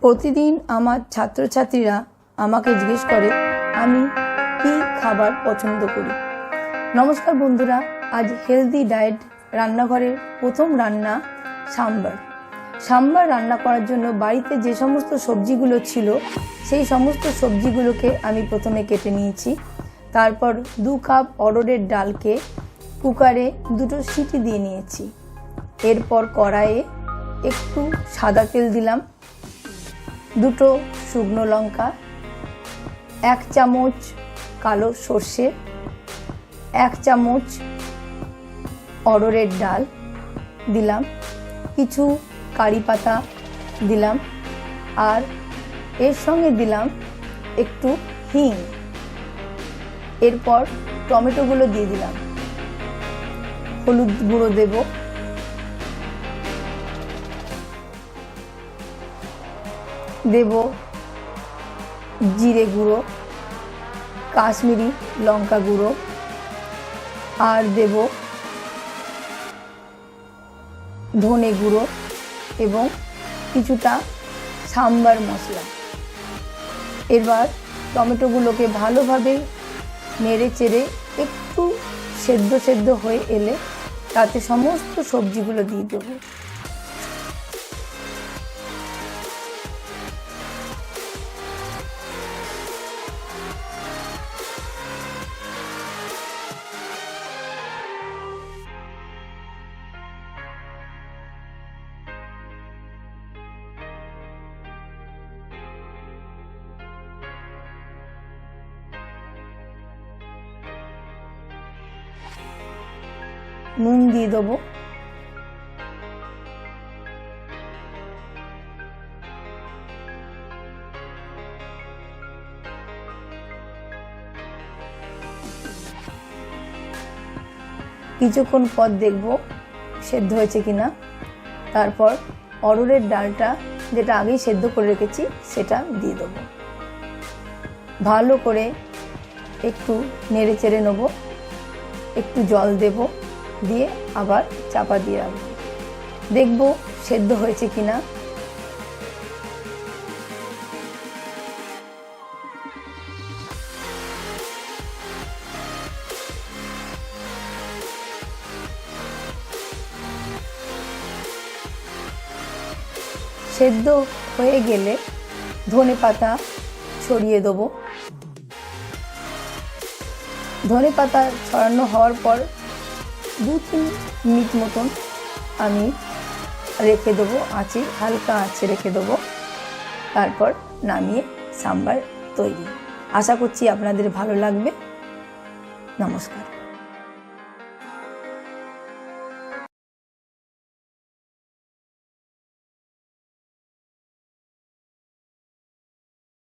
প্রতিদিন আমার ছাত্রছাত্রীরা আমাকে জিজ্ঞেস করে আমি কি খাবার পছন্দ করি। নমস্কার বন্ধুরা, আজ হেলদি ডায়েট রান্নাঘরের প্রথম রান্না সাম্বার রান্না করার জন্য বাড়িতে যে সমস্ত সবজিগুলো ছিল সেই সমস্ত সবজিগুলোকে আমি প্রথমে কেটে নিয়েছি। তারপর 2 কাপ অড়হরের ডালকে কুকারে 2টো সিটি দিয়ে নিয়েছি। এরপর কড়াইয়ে একটু সাদা তেল দিলাম, 2টো শুকনো লঙ্কা, 1 চামচ কালো সর্ষে, 1 চামচ অড়হরের ডাল দিলাম, কিছু কারি পাতা দিলাম, আর এর সঙ্গে দিলাম একটু হিং। এরপর টমেটোগুলো দিয়ে দিলাম, হলুদ গুঁড়ো দেব, জিরে গুঁড়ো, কাশ্মীরি লঙ্কা গুঁড়ো, আর দেব ধনে গুঁড়ো এবং কিছুটা সাম্বার মশলা। এবার টমেটোগুলোকে ভালোভাবে নেড়ে চেড়ে একটু সেদ্ধ হয়ে এলে তাতে সমস্ত সবজিগুলো দিয়ে দেবো। নুন দিয়ে দেবো, কিছুক্ষণ পর দেখব সেদ্ধ হয়েছে কিনা। তারপর অড়হরের ডালটা যেটা আগেই সেদ্ধ করে রেখেছি সেটা দিয়ে দেবো। ভালো করে একটু নেড়ে চেড়ে নেবো, একটু জল দেব, দিয়ে আবার চাপা দিয়ে রাখবো। দেখব সেদ্ধ হয়েছে কিনা। সেদ্ধ হয়ে গেলে ধনে পাতা ছড়িয়ে দেবো। ধনে পাতা ছড়ানো হওয়ার পর 2-3 মিনিট মতন আমি রেখে দেবো, হালকা আঁচে রেখে দেবো। তারপর নামিয়ে সাম্বার তৈরি। আশা করছি আপনাদের ভালো লাগবে। নমস্কার।